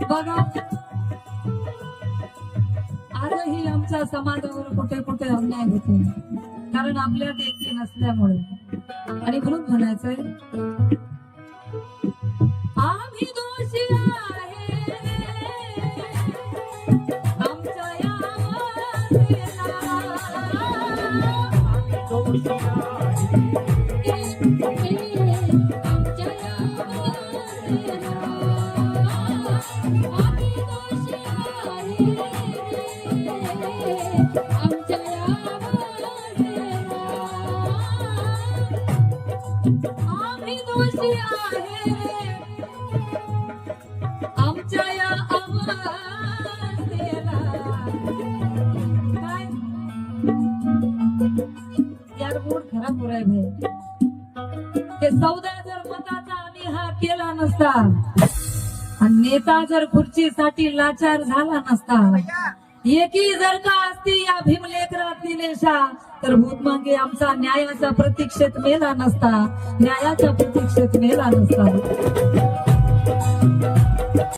बघा आजही आमच्या समाजावर कुठे कुठे अन्याय होतो, कारण आपल्यात एकी नसल्यामुळे. आणि म्हणून म्हणायचंय, आम्ही दोषी आहे आमच्या या वाटेला. आमच्या या आम्ही दोषी आहे आमच्या या अवस्थेला. काय यार मूड खराब हो रहा है भाई. ते 14 जर मताचा आम्ही हा केला नसता आणि नेता जर खुर्चीसाठी लाचार झाला नसता, एकी जर का असती या भीमलेकरात दिनेशा, तर भूतमांगे आमचा न्यायाचा प्रतीक्षेत मेला नसता, न्यायाच्या प्रतीक्षेत मेला नसता.